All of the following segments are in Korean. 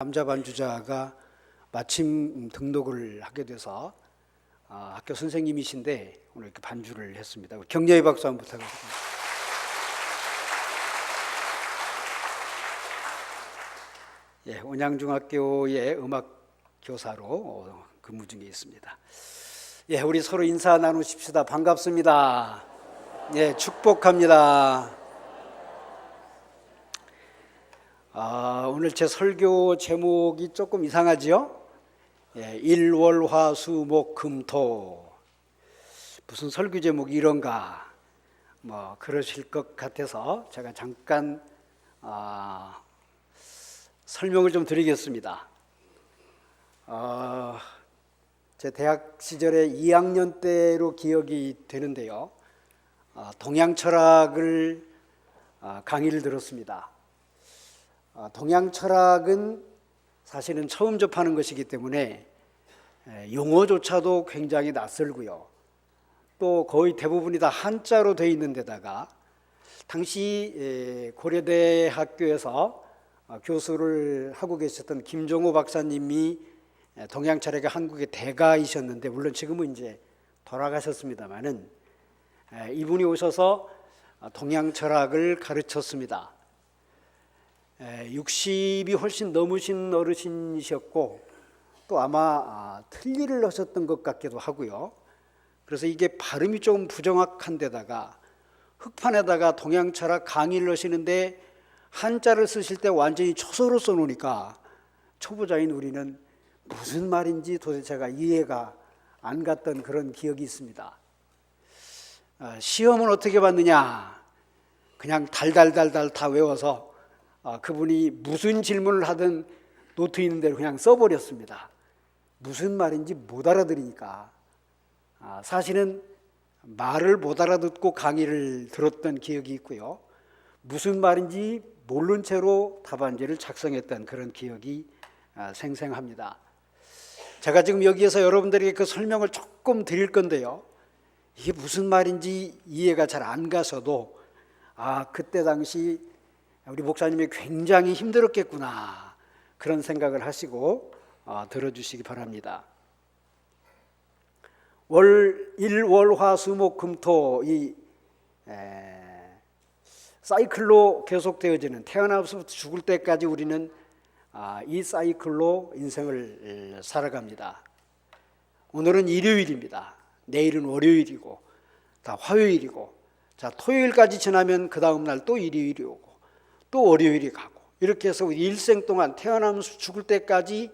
남자 반주자가 마침 등록을 하게 돼서 학교 선생님이신데 오늘 이렇게 반주를 했습니다. 격려의 박수 한번 부탁드립니다. 예, 온양중학교의 음악 교사로 근무 중에 있습니다. 예, 우리 서로 인사 나누십시다. 반갑습니다. 예, 축복합니다. 오늘 제 설교 제목이 조금 이상하지요? 예, 일월화수목금토. 무슨 설교 제목이 이런가? 그러실 것 같아서 제가 잠깐 설명을 좀 드리겠습니다. 제 대학 시절에 2학년 때로 기억이 되는데요. 동양철학을 강의를 들었습니다. 동양철학은 사실은 처음 접하는 것이기 때문에 용어조차도 굉장히 낯설고요. 또 거의 대부분이 다 한자로 되어 있는 데다가 당시 고려대학교에서 교수를 하고 계셨던 김종호 박사님이 동양철학의 한국의 대가이셨는데, 물론 지금은 이제 돌아가셨습니다만은 이분이 오셔서 동양철학을 가르쳤습니다. 60이 훨씬 넘으신 어르신이셨고 또 아마 틀니를 하셨던 것 같기도 하고요. 그래서 이게 발음이 좀 부정확한 데다가 흑판에다가 동양철학 강의를 하시는데 한자를 쓰실 때 완전히 초서로 써놓으니까 초보자인 우리는 무슨 말인지 도대체가 이해가 안 갔던 그런 기억이 있습니다. 시험은 어떻게 봤느냐? 그냥 달달달달 다 외워서 그분이 무슨 질문을 하든 노트 있는 대로 그냥 써버렸습니다. 무슨 말인지 못 알아들으니까. 사실은 말을 못 알아듣고 강의를 들었던 기억이 있고요. 무슨 말인지 모른 채로 답안지를 작성했던 그런 기억이 생생합니다. 제가 지금 여기에서 여러분들에게 그 설명을 조금 드릴 건데요. 이게 무슨 말인지 이해가 잘 안 가서도 그때 당시 우리 목사님이 굉장히 힘들었겠구나, 그런 생각을 하시고 들어주시기 바랍니다. 일월화수목금토 이 사이클로 계속되어지는, 태어나서부터 죽을 때까지 우리는 이 사이클로 인생을 살아갑니다. 오늘은 일요일입니다. 내일은 월요일이고 다 화요일이고, 자 토요일까지 지나면 그 다음 날 또 일요일이 오고 또 월요일이 가고, 이렇게 해서 우리 일생 동안 태어나면서 죽을 때까지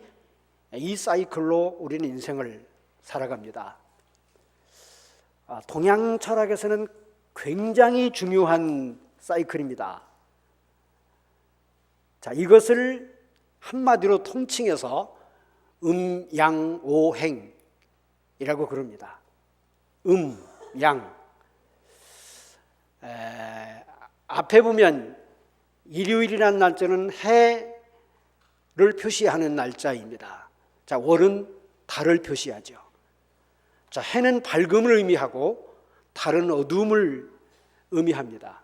이 사이클로 우리는 인생을 살아갑니다. 동양 철학에서는 굉장히 중요한 사이클입니다. 자, 이것을 한마디로 통칭해서 음양오행이라고 그럽니다. 양. 앞에 보면 일요일이라는 날짜는 해를 표시하는 날짜입니다. 자, 월은 달을 표시하죠. 자, 해는 밝음을 의미하고 달은 어두움을 의미합니다.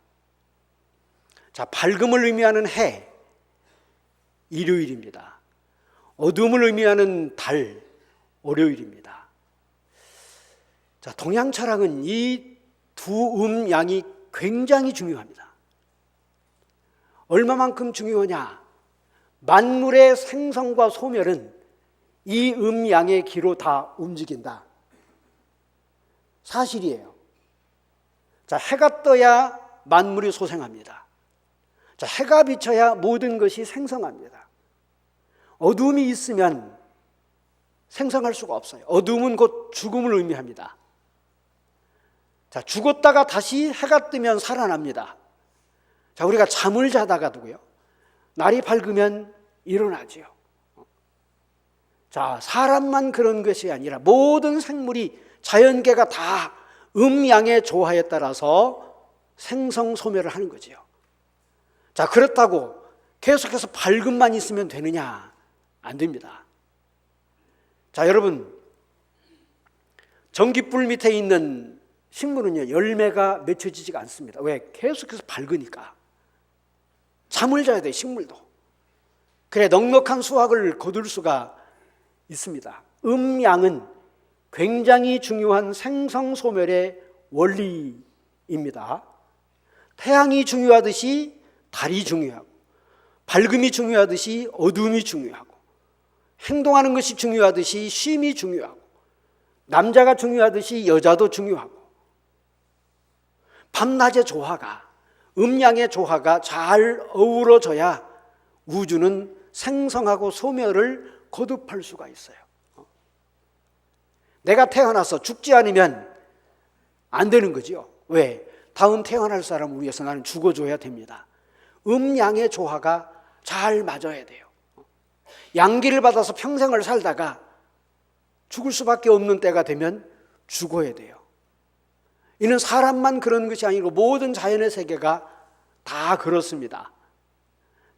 자, 밝음을 의미하는 해, 일요일입니다. 어두움을 의미하는 달, 월요일입니다. 자, 동양 철학은 이 두 음양이 굉장히 중요합니다. 얼마만큼 중요하냐? 만물의 생성과 소멸은 이 음양의 기로 다 움직인다. 사실이에요. 자, 해가 떠야 만물이 소생합니다. 자, 해가 비쳐야 모든 것이 생성합니다. 어두움이 있으면 생성할 수가 없어요. 어두움은 곧 죽음을 의미합니다. 자, 죽었다가 다시 해가 뜨면 살아납니다. 자, 우리가 잠을 자다가도요, 날이 밝으면 일어나죠. 자, 사람만 그런 것이 아니라 모든 생물이, 자연계가 다 음양의 조화에 따라서 생성 소멸을 하는 거죠. 자, 그렇다고 계속해서 밝음만 있으면 되느냐? 안 됩니다. 자, 여러분, 전깃불 밑에 있는 식물은요, 열매가 맺혀지지가 않습니다. 왜? 계속해서 밝으니까. 잠을 자야 돼, 식물도. 그래 넉넉한 수확을 거둘 수가 있습니다. 음양은 굉장히 중요한 생성소멸의 원리입니다. 태양이 중요하듯이 달이 중요하고, 밝음이 중요하듯이 어두움이 중요하고, 행동하는 것이 중요하듯이 쉼이 중요하고, 남자가 중요하듯이 여자도 중요하고, 밤낮의 조화가, 음양의 조화가 잘 어우러져야 우주는 생성하고 소멸을 거듭할 수가 있어요. 내가 태어나서 죽지 않으면 안 되는 거지요. 왜? 다음 태어날 사람을 위해서 나는 죽어줘야 됩니다. 음양의 조화가 잘 맞아야 돼요. 양기를 받아서 평생을 살다가 죽을 수밖에 없는 때가 되면 죽어야 돼요. 이는 사람만 그런 것이 아니고 모든 자연의 세계가 다 그렇습니다.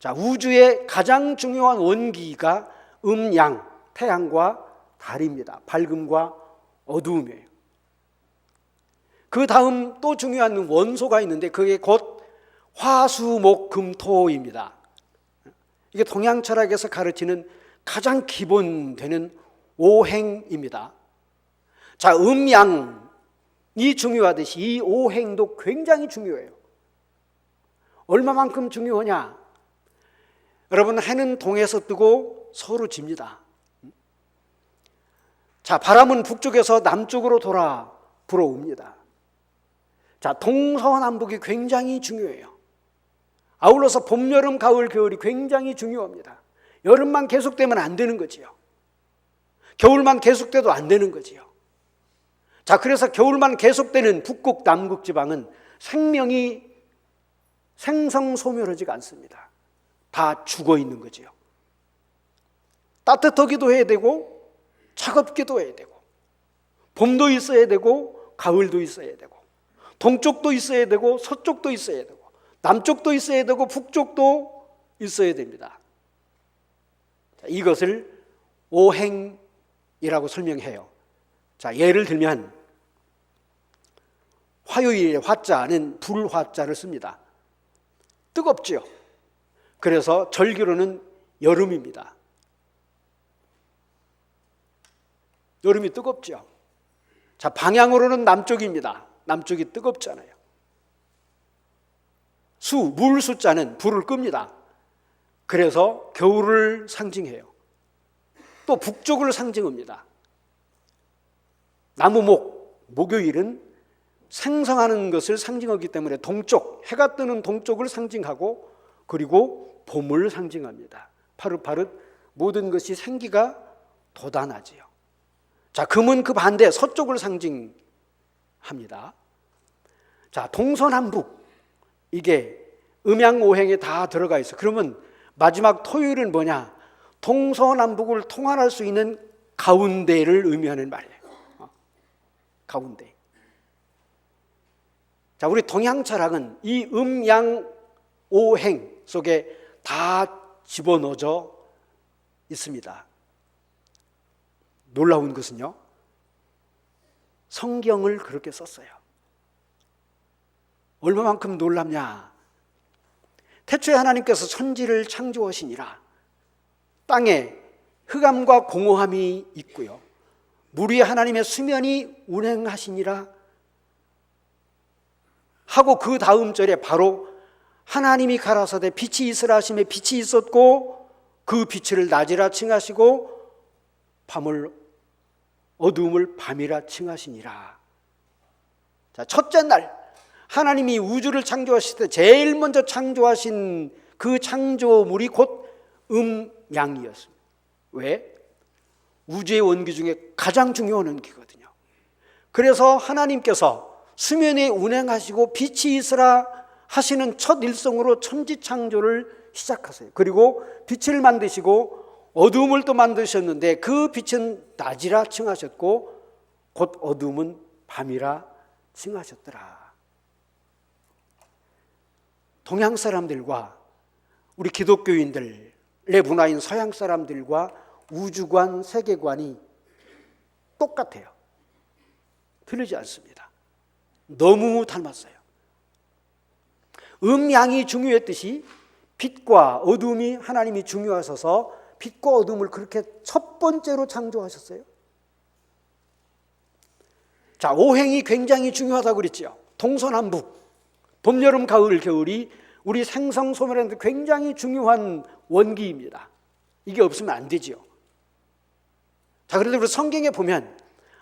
자, 우주의 가장 중요한 원기가 음양, 태양과 달입니다. 밝음과 어두움이에요. 그 다음 또 중요한 원소가 있는데 그게 곧 화수목금토입니다. 이게 동양 철학에서 가르치는 가장 기본되는 오행입니다. 자, 음양이 중요하듯이 이 오행도 굉장히 중요해요. 얼마만큼 중요하냐? 여러분, 해는 동에서 뜨고 서로 집니다. 자, 바람은 북쪽에서 남쪽으로 돌아 불어옵니다. 자, 동서남북이 굉장히 중요해요. 아울러서 봄, 여름, 가을, 겨울이 굉장히 중요합니다. 여름만 계속되면 안 되는 거지요. 겨울만 계속돼도 안 되는 거지요. 자, 그래서 겨울만 계속되는 북극, 남극 지방은 생명이 생성소멸하지가 않습니다. 다 죽어 있는 거지요. 따뜻하기도 해야 되고 차갑기도 해야 되고, 봄도 있어야 되고 가을도 있어야 되고, 동쪽도 있어야 되고 서쪽도 있어야 되고, 남쪽도 있어야 되고 북쪽도 있어야 됩니다. 자, 이것을 오행이라고 설명해요. 자, 예를 들면 화요일의 화자는 불화자를 씁니다. 뜨겁죠. 그래서 절기로는 여름입니다. 여름이 뜨겁죠. 자, 방향으로는 남쪽입니다. 남쪽이 뜨겁잖아요. 물 숫자는 불을 끕니다. 그래서 겨울을 상징해요. 또 북쪽을 상징합니다. 목요일은 생성하는 것을 상징하기 때문에 동쪽, 해가 뜨는 동쪽을 상징하고, 그리고 봄을 상징합니다. 파릇파릇 모든 것이 생기가 돋아나지요. 자, 금은 그 반대 서쪽을 상징합니다. 자, 동서남북, 이게 음양오행에 다 들어가 있어. 그러면 마지막 토요일은 뭐냐? 동서남북을 통할할 수 있는 가운데를 의미하는 말이에요. 가운데. 자, 우리 동양 철학은 이 음양오행 속에 다 집어넣어져 있습니다. 놀라운 것은요, 성경을 그렇게 썼어요. 얼마만큼 놀랍냐? 태초에 하나님께서 천지를 창조하시니라. 땅에 흑암과 공허함이 있고요, 물 위에 하나님의 수면이 운행하시니라 하고, 그 다음 절에 바로 하나님이 가라사대 빛이 있으라 하심에 빛이 있었고, 그 빛을 낮이라 칭하시고 어두움을 밤이라 칭하시니라. 자, 첫째 날 하나님이 우주를 창조하실 때 제일 먼저 창조하신 그 창조물이 곧 음양이었습니다. 왜? 우주의 원기 중에 가장 중요한 원기거든요. 그래서 하나님께서 수면에 운행하시고 빛이 있으라 하시는 첫 일성으로 천지 창조를 시작하세요. 그리고 빛을 만드시고 어두움을 또 만드셨는데, 그 빛은 낮이라 칭하셨고 곧 어두움은 밤이라 칭하셨더라. 동양 사람들과 우리 기독교인들의 문화인 서양 사람들과 우주관, 세계관이 똑같아요. 틀리지 않습니다. 너무 닮았어요. 음양이 중요했듯이 빛과 어둠이 하나님이 중요하셔서 빛과 어둠을 그렇게 첫 번째로 창조하셨어요. 자, 오행이 굉장히 중요하다고 그랬죠. 동서남북, 봄, 여름, 가을, 겨울이 우리 생성 소멸하는데 굉장히 중요한 원기입니다. 이게 없으면 안 되죠. 자, 그런데 우리 성경에 보면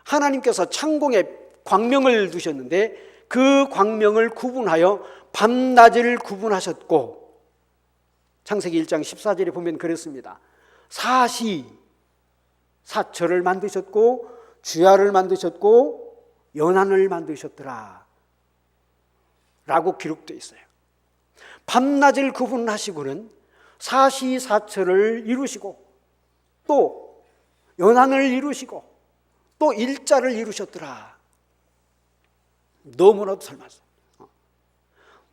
하나님께서 창공에 광명을 두셨는데 그 광명을 구분하여 밤낮을 구분하셨고, 창세기 1장 14절에 보면 그랬습니다. 사시, 사철을 만드셨고 주야를 만드셨고 연한을 만드셨더라 라고 기록되어 있어요. 밤낮을 구분하시고는 사시사철을 이루시고 또 연한을 이루시고 또 일자를 이루셨더라. 너무나도 닮았어요.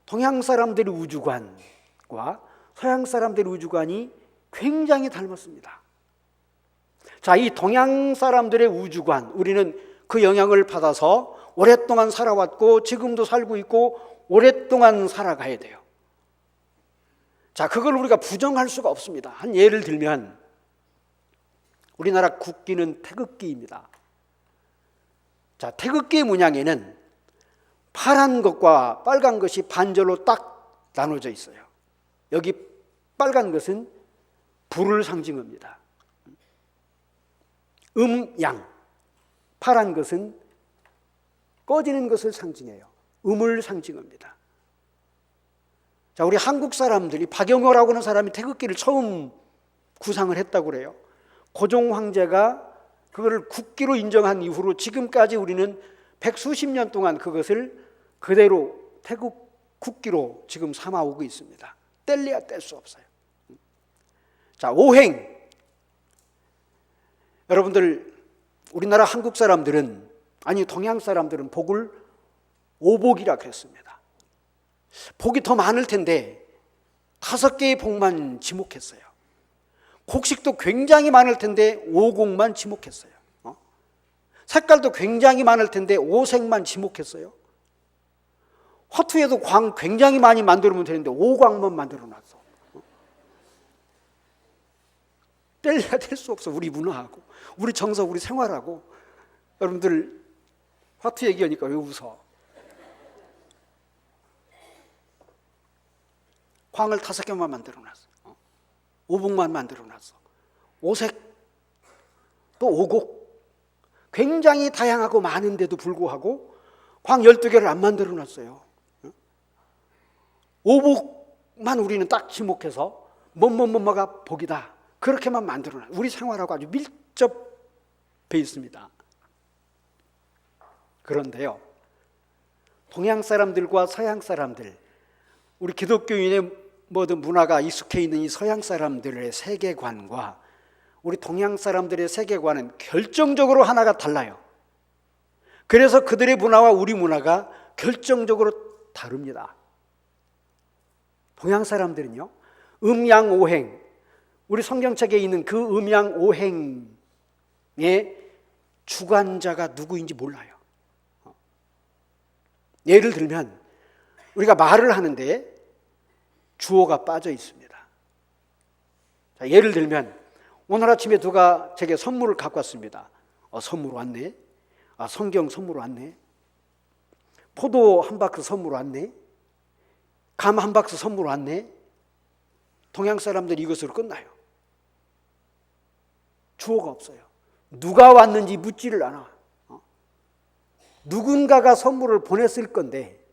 동양 사람들의 우주관과 서양 사람들의 우주관이 굉장히 닮았습니다. 자, 이 동양 사람들의 우주관, 우리는 그 영향을 받아서 오랫동안 살아왔고 지금도 살고 있고 오랫동안 살아가야 돼요. 자, 그걸 우리가 부정할 수가 없습니다. 한 예를 들면 우리나라 국기는 태극기입니다. 자, 태극기의 문양에는 파란 것과 빨간 것이 반절로 딱 나눠져 있어요. 여기 빨간 것은 불을 상징합니다. 양, 파란 것은 꺼지는 것을 상징해요. 음을 상징합니다. 자, 우리 한국 사람들이 박영호라고 하는 사람이 태극기를 처음 구상을 했다고 그래요. 고종 황제가 그거를 국기로 인정한 이후로 지금까지 우리는 백수십 년 동안 그것을 그대로 태국 국기로 지금 삼아오고 있습니다. 뗄래야 뗄 수 없어요. 자, 오행. 여러분들, 우리나라 한국 사람들은, 아니 동양 사람들은 복을 오복이라 그랬습니다. 복이 더 많을 텐데 5개의 복만 지목했어요. 곡식도 굉장히 많을 텐데 오곡만 지목했어요. 색깔도 굉장히 많을 텐데 오색만 지목했어요. 화투에도 광 굉장히 많이 만들면 되는데 오광만 만들어놨어. 뗄래야 뗄 수 없어. 우리 문화하고 우리 정서, 우리 생활하고. 여러분들 화투 얘기하니까 왜 웃어? 광을 5개만 만들어놨어. 오복만 만들어놨어. 오색 또 오곡 굉장히 다양하고 많은데도 불구하고 광 12개를 안 만들어놨어요. 오복만 우리는 딱 지목해서 뭐뭐뭐뭐가 복이다 그렇게만 만들어놨어요. 우리 생활하고 아주 밀접해 있습니다. 그런데요, 동양 사람들과 서양 사람들, 우리 기독교인의 모든 문화가 익숙해 있는 이 서양 사람들의 세계관과 우리 동양 사람들의 세계관은 결정적으로 하나가 달라요. 그래서 그들의 문화와 우리 문화가 결정적으로 다릅니다. 동양 사람들은요, 음양오행, 우리 성경책에 있는 그 음양오행의 주관자가 누구인지 몰라요. 예를 들면 우리가 말을 하는데 주어가 빠져 있습니다. 자, 예를 들면 오늘 아침에 누가 제게 선물을 갖고 왔습니다. 선물 왔네. 성경 선물 왔네. 포도 한 박스 선물 왔네. 감 한 박스 선물 왔네. 동양 사람들이 이것으로 끝나요. 주어가 없어요. 누가 왔는지 묻지를 않아. 누군가가 선물을 보냈을 건데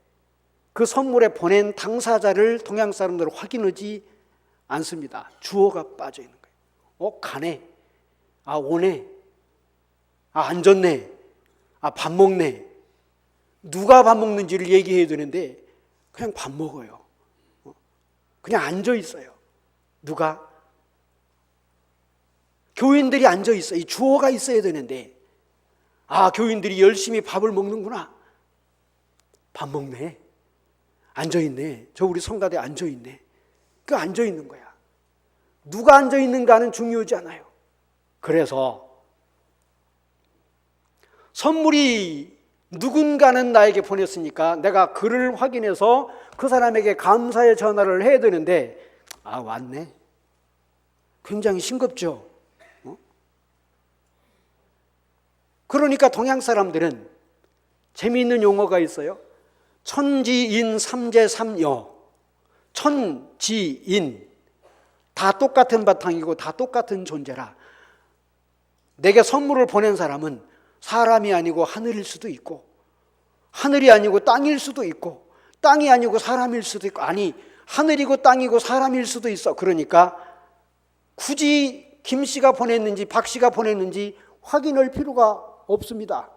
그 선물에 보낸 당사자를 동양 사람들은 확인하지 않습니다. 주어가 빠져 있는 거예요. 가네. 오네. 안 줬네. 밥 먹네. 누가 밥 먹는지를 얘기해야 되는데 그냥 밥 먹어요. 그냥 앉아 있어요. 누가? 교인들이 앉아 있어요. 이 주어가 있어야 되는데 교인들이 열심히 밥을 먹는구나. 밥 먹네. 앉아있네. 저 우리 성가대 앉아있네. 그 앉아있는 거야. 누가 앉아있는가는 중요하지 않아요. 그래서 선물이 누군가는 나에게 보냈으니까 내가 그를 확인해서 그 사람에게 감사의 전화를 해야 되는데 아, 왔네. 굉장히 싱겁죠. 그러니까 동양 사람들은 재미있는 용어가 있어요. 천지인 삼재삼여. 천지인, 다 똑같은 바탕이고 다 똑같은 존재라. 내게 선물을 보낸 사람은 사람이 아니고 하늘일 수도 있고, 하늘이 아니고 땅일 수도 있고, 땅이 아니고 사람일 수도 있고, 아니 하늘이고 땅이고 사람일 수도 있어. 그러니까 굳이 김 씨가 보냈는지 박 씨가 보냈는지 확인할 필요가 없습니다.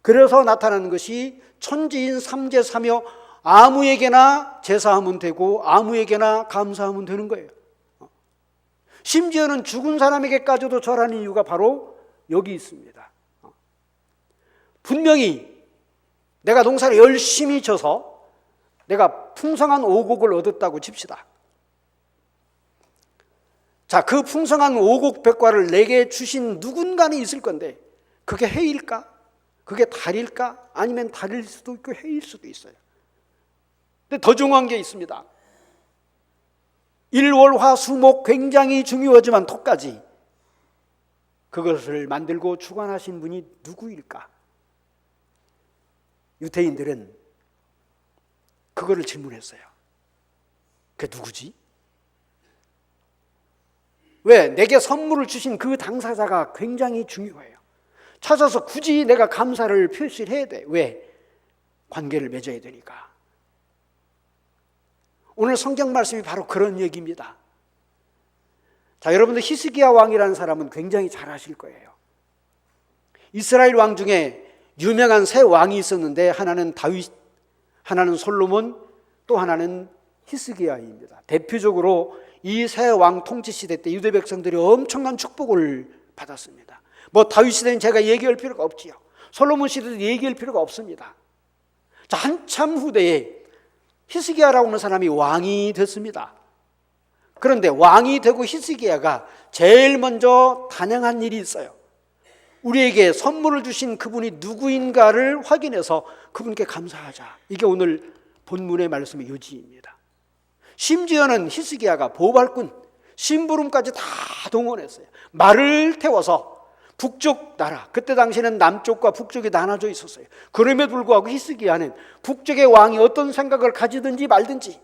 그래서 나타나는 것이 천지인 삼재삼여, 아무에게나 제사하면 되고 아무에게나 감사하면 되는 거예요. 심지어는 죽은 사람에게까지도 절하는 이유가 바로 여기 있습니다. 분명히 내가 농사를 열심히 져서 내가 풍성한 오곡을 얻었다고 칩시다. 자, 그 풍성한 오곡백과를 내게 주신 누군가는 있을 건데 그게 해일까? 그게 달일까? 아니면 달일 수도 있고 해일 수도 있어요. 근데 더 중요한 게 있습니다. 일월화수목 굉장히 중요하지만 토까지 그것을 만들고 주관하신 분이 누구일까? 유대인들은 그거를 질문했어요. 그게 누구지? 왜? 내게 선물을 주신 그 당사자가 굉장히 중요해요. 찾아서 굳이 내가 감사를 표시를 해야 돼. 왜? 관계를 맺어야 되니까. 오늘 성경 말씀이 바로 그런 얘기입니다. 자, 여러분들 히스기야 왕이라는 사람은 굉장히 잘 아실 거예요. 이스라엘 왕 중에 유명한 세 왕이 있었는데 하나는 다윗, 하나는 솔로몬, 또 하나는 히스기야입니다. 대표적으로 이 세 왕 통치 시대 때 유대 백성들이 엄청난 축복을 받았습니다. 뭐 다윗 시대는 제가 얘기할 필요가 없지요. 솔로몬 시대도 얘기할 필요가 없습니다. 자, 한참 후대에 히스기야라고 하는 사람이 왕이 됐습니다. 그런데 왕이 되고 히스기야가 제일 먼저 단행한 일이 있어요. 우리에게 선물을 주신 그분이 누구인가를 확인해서 그분께 감사하자. 이게 오늘 본문의 말씀의 요지입니다. 심지어는 히스기야가 보발꾼, 심부름까지 다 동원했어요. 말을 태워서 북쪽 나라, 그때 당시에는 남쪽과 북쪽이 나눠져 있었어요. 그럼에도 불구하고 히스기야는 북쪽의 왕이 어떤 생각을 가지든지 말든지,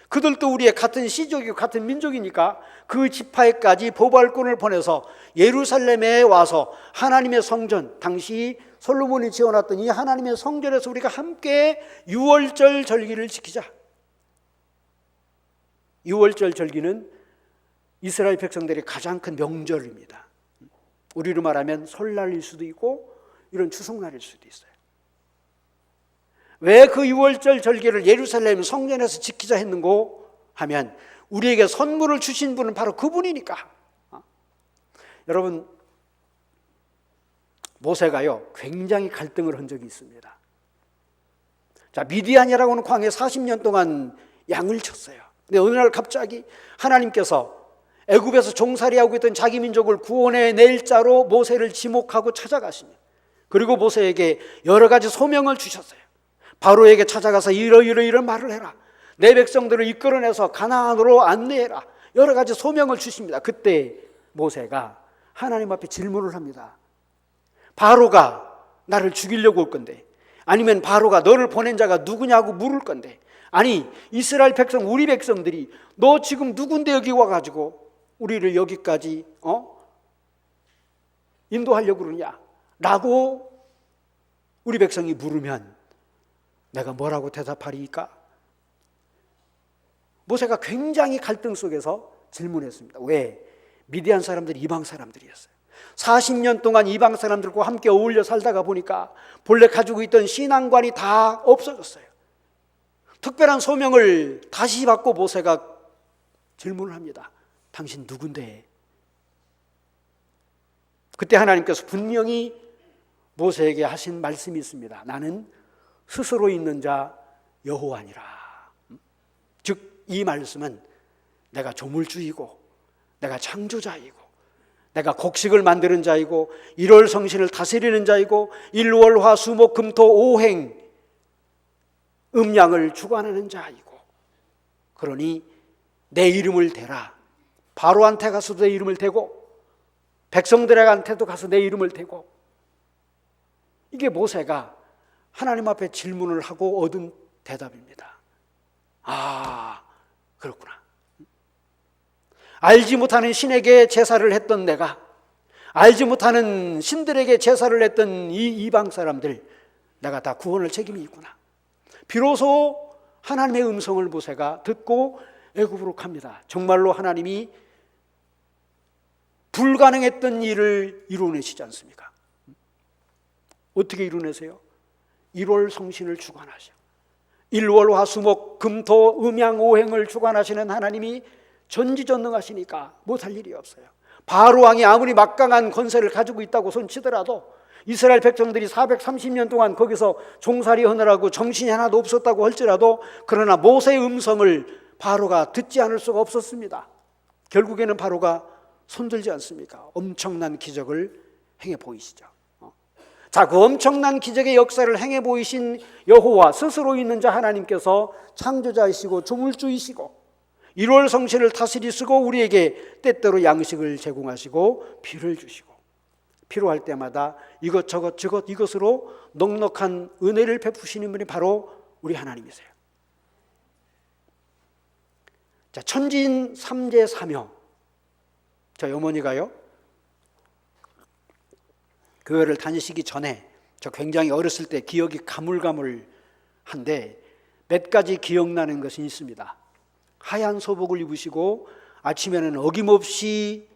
그들도 우리의 같은 시족이고 같은 민족이니까 그 지파에까지 보발꾼을 보내서 예루살렘에 와서 하나님의 성전, 당시 솔로몬이 지어놨던 이 하나님의 성전에서 우리가 함께 유월절 절기를 지키자. 유월절 절기는 이스라엘 백성들의 가장 큰 명절입니다. 우리로 말하면 설날일 수도 있고 이런 추석날일 수도 있어요. 왜 그 유월절 절기를 예루살렘 성전에서 지키자 했는고 하면 우리에게 선물을 주신 분은 바로 그분이니까. 여러분, 모세가요 굉장히 갈등을 한 적이 있습니다. 자, 미디안이라고 하는 광야에 40년 동안 양을 쳤어요. 근데 어느 날 갑자기 하나님께서 애굽에서 종살이하고 있던 자기 민족을 구원해낼 자로 모세를 지목하고 찾아가시며, 그리고 모세에게 여러 가지 소명을 주셨어요. 바로에게 찾아가서 이런 말을 해라. 내 백성들을 이끌어내서 가나안으로 안내해라. 여러 가지 소명을 주십니다. 그때 모세가 하나님 앞에 질문을 합니다. 바로가 나를 죽이려고 올 건데, 아니면 바로가 너를 보낸 자가 누구냐고 물을 건데, 아니 이스라엘 백성, 우리 백성들이 너 지금 누군데 여기 와가지고 우리를 여기까지 인도하려고 그러냐 라고 우리 백성이 물으면 내가 뭐라고 대답하리까? 모세가 굉장히 갈등 속에서 질문했습니다. 왜? 미디안 사람들이 이방 사람들이었어요. 40년 동안 이방 사람들과 함께 어울려 살다가 보니까 본래 가지고 있던 신앙관이 다 없어졌어요. 특별한 소명을 다시 받고 모세가 질문을 합니다. 당신 누군데? 그때 하나님께서 분명히 모세에게 하신 말씀이 있습니다. 나는 스스로 있는 자 여호와니라. 즉 이 말씀은 내가 조물주이고 내가 창조자이고 내가 곡식을 만드는 자이고 1월 성신을 다스리는 자이고 일월화수목금토 오행 음양을 주관하는 자이고, 그러니 내 이름을 대라. 바로한테 가서도 내 이름을 대고 백성들한테도 가서 내 이름을 대고. 이게 모세가 하나님 앞에 질문을 하고 얻은 대답입니다. 아, 그렇구나. 알지 못하는 신에게 제사를 했던 내가, 알지 못하는 신들에게 제사를 했던 이 이방 사람들, 내가 다 구원할 책임이 있구나. 비로소 하나님의 음성을 모세가 듣고 애굽으로 갑니다. 정말로 하나님이 불가능했던 일을 이루어내시지 않습니까? 어떻게 이루어내세요? 1월 성신을 주관하셔. 1월 화수목 금토 음양 오행을 주관하시는 하나님이 전지전능하시니까 못할 일이 없어요. 바로 왕이 아무리 막강한 권세를 가지고 있다고 손치더라도 이스라엘 백성들이 430년 동안 거기서 종살이 하느라고 정신이 하나도 없었다고 할지라도, 그러나 모세의 음성을 바로가 듣지 않을 수가 없었습니다. 결국에는 바로가 손들지 않습니까? 엄청난 기적을 행해 보이시죠. 자, 그 엄청난 기적의 역사를 행해 보이신 여호와, 스스로 있는 자 하나님께서 창조자이시고 조물주이시고 1월 성신을 다스리시고 우리에게 때때로 양식을 제공하시고 비를 주시고 필요할 때마다 이것저것 저것 이것으로 넉넉한 은혜를 베푸시는 분이 바로 우리 하나님이세요. 자, 천지인 삼재 사명. 저희 어머니가요, 교회를 다니시기 전에 저 굉장히 어렸을 때 기억이 가물가물한데 몇 가지 기억나는 것이 있습니다. 하얀 소복을 입으시고 아침에는 어김없이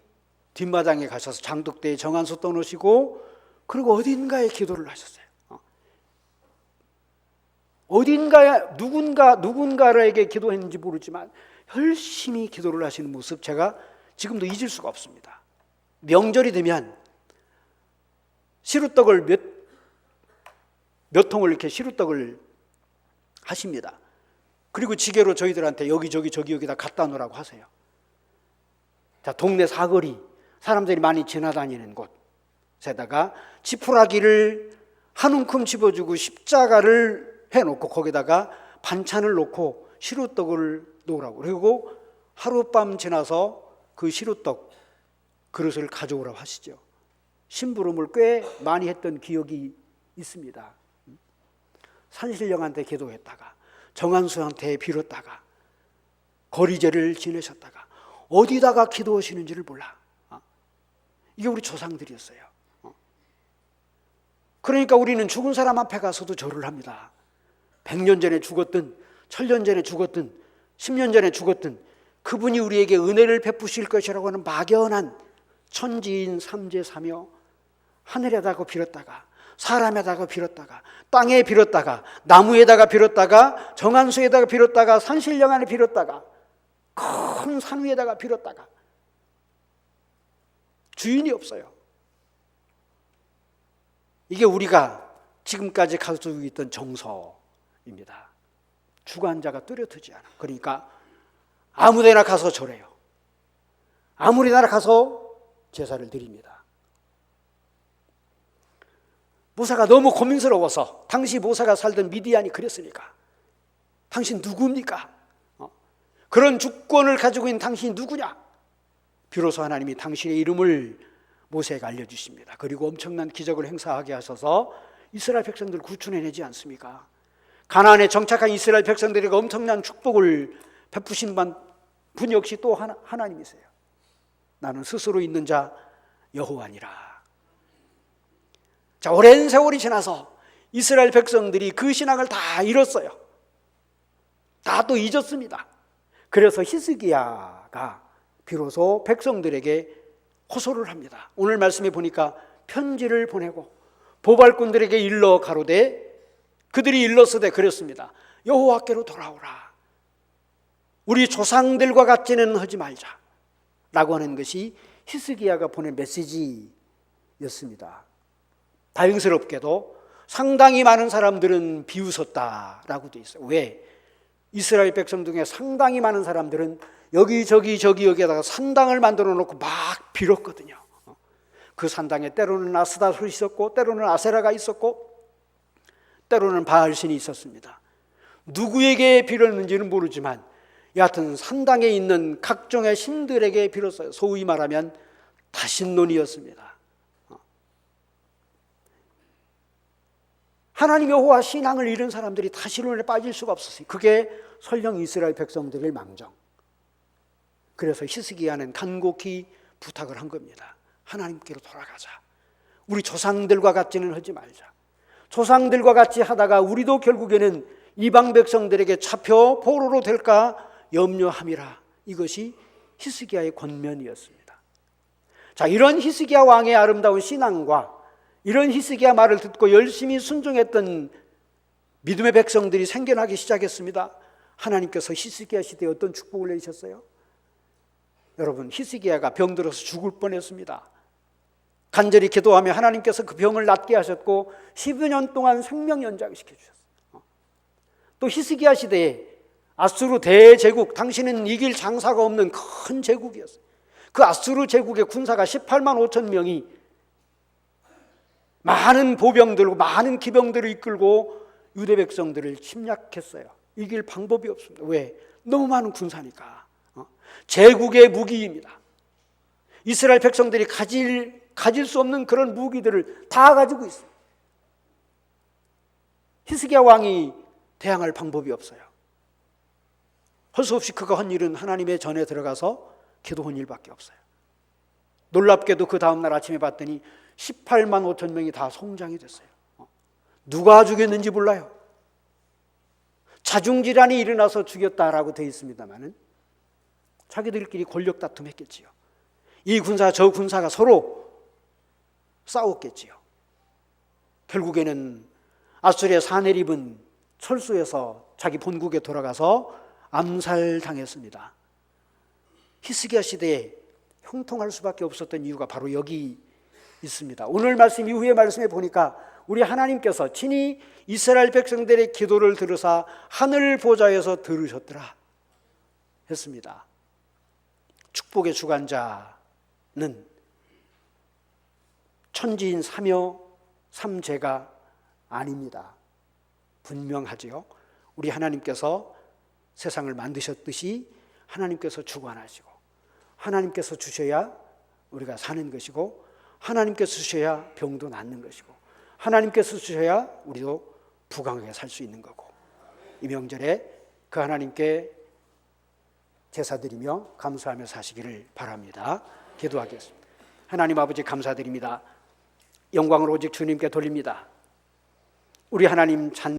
뒷마당에 가셔서 장독대에 정한수 떠놓으시고, 그리고 어딘가에 기도를 하셨어요. 어딘가에 누군가에게 기도했는지 모르지만 열심히 기도를 하시는 모습, 제가 지금도 잊을 수가 없습니다. 명절이 되면 시루떡을 몇 통을 이렇게 시루떡을 하십니다. 그리고 지게로 저희들한테 여기저기 저기 여기다 갖다 놓으라고 하세요. 자, 동네 사거리, 사람들이 많이 지나다니는 곳에다가 지푸라기를 한 움큼 집어주고 십자가를 해놓고 거기다가 반찬을 놓고 시루떡을 놓으라고, 그리고 하룻밤 지나서 그 시루떡 그릇을 가져오라고 하시죠. 심부름을 꽤 많이 했던 기억이 있습니다. 산신령한테 기도했다가 정한수한테 빌었다가 거리제를 지내셨다가 어디다가 기도하시는지를 몰라. 이게 우리 조상들이었어요. 그러니까 우리는 죽은 사람 앞에 가서도 절을 합니다. 100년 전에 죽었든 1000년 전에 죽었든 10년 전에 죽었든 그분이 우리에게 은혜를 베푸실 것이라고 하는 막연한 천지인 삼재사며 하늘에다가 빌었다가 사람에다가 빌었다가 땅에 빌었다가 나무에다가 빌었다가 정한수에다가 빌었다가 산신령 안에 빌었다가 큰 산 위에다가 빌었다가 주인이 없어요. 이게 우리가 지금까지 가지고 있던 정서입니다. 주관자가 뚜렷하지 않아. 그러니까 아무데나 가서 절해요. 아무데나 가서 제사를 드립니다. 모세가 너무 고민스러워서, 당시 모세가 살던 미디안이 그랬으니까, 당신 누굽니까? 그런 주권을 가지고 있는 당신이 누구냐? 비로소 하나님이 당신의 이름을 모세에게 알려주십니다. 그리고 엄청난 기적을 행사하게 하셔서 이스라엘 백성들을 구출해내지 않습니까? 가나안에 정착한 이스라엘 백성들에게 엄청난 축복을 베푸신 분 역시 또 하나님이세요. 나는 스스로 있는 자 여호와니라. 자, 오랜 세월이 지나서 이스라엘 백성들이 그 신앙을 다 잃었어요. 다 또 잊었습니다. 그래서 히스기야가 비로소 백성들에게 호소를 합니다. 오늘 말씀에 보니까 편지를 보내고 보발꾼들에게 일러 가로되, 그들이 일렀으되 그랬습니다. 여호와께로 돌아오라. 우리 조상들과 같지는 하지 말자 라고 하는 것이 히스기야가 보낸 메시지였습니다. 다행스럽게도 상당히 많은 사람들은 비웃었다라고 돼 있어요. 왜? 이스라엘 백성 중에 상당히 많은 사람들은 여기저기 여기에다가 산당을 만들어 놓고 막 빌었거든요. 그 산당에 때로는 아스다솔이 있었고, 때로는 아세라가 있었고, 때로는 바알신이 있었습니다. 누구에게 빌었는지는 모르지만 여하튼 산당에 있는 각종의 신들에게 빌었어요. 소위 말하면 다신론이었습니다. 하나님 여호와 신앙을 잃은 사람들이 다신론에 빠질 수가 없었어요. 그게 설령 이스라엘 백성들의 망정. 그래서 히스기야는 간곡히 부탁을 한 겁니다. 하나님께로 돌아가자. 우리 조상들과 같지는 하지 말자. 조상들과 같이 하다가 우리도 결국에는 이방 백성들에게 잡혀 포로로 될까 염려함이라. 이것이 히스기야의 권면이었습니다. 자, 이런 히스기야 왕의 아름다운 신앙과 이런 히스기야 말을 듣고 열심히 순종했던 믿음의 백성들이 생겨나기 시작했습니다. 하나님께서 히스기야 시대에 어떤 축복을 내리셨어요? 여러분, 히스기야가 병들어서 죽을 뻔했습니다. 간절히 기도하며 하나님께서 그 병을 낫게 하셨고 10여 년 동안 생명 연장시켜 주셨어요. 또 히스기야 시대에 아수르 대제국, 당시는 이길 장사가 없는 큰 제국이었어요. 그 아수르 제국의 군사가 18만 5천 명이 많은 보병들과 많은 기병들을 이끌고 유대 백성들을 침략했어요. 이길 방법이 없습니다. 왜? 너무 많은 군사니까. 제국의 무기입니다. 이스라엘 백성들이 가질 수 없는 그런 무기들을 다 가지고 있습니다. 히스기야 왕이 대항할 방법이 없어요. 할 수 없이 그가 한 일은 하나님의 전에 들어가서 기도한 일밖에 없어요. 놀랍게도 그 다음날 아침에 봤더니 18만 5천 명이 다 송장이 됐어요. 누가 죽였는지 몰라요. 자중질환이 일어나서 죽였다라고 되어 있습니다만 자기들끼리 권력 다툼했겠지요. 이 군사 저 군사가 서로 싸웠겠지요. 결국에는 아수르의 사네립은 철수해서 자기 본국에 돌아가서 암살당했습니다. 히스기야 시대에 형통할 수밖에 없었던 이유가 바로 여기 있습니다. 오늘 말씀 이후의 말씀에 보니까 우리 하나님께서 친히 이스라엘 백성들의 기도를 들으사 하늘 보좌에서 들으셨더라 했습니다. 축복의 주관자는 천지인 삼여 삼재가 아닙니다. 분명하지요. 우리 하나님께서 세상을 만드셨듯이 하나님께서 주관하시고 하나님께서 주셔야 우리가 사는 것이고 하나님께서 주셔야 병도 낫는 것이고 하나님께서 주셔야 우리도 부강하게 살 수 있는 거고 이 명절에 그 하나님께 제사드리며 감사하며 사시기를 바랍니다. 기도하겠습니다. 하나님 아버지 감사드립니다. 영광을 오직 주님께 돌립니다. 우리 하나님 찬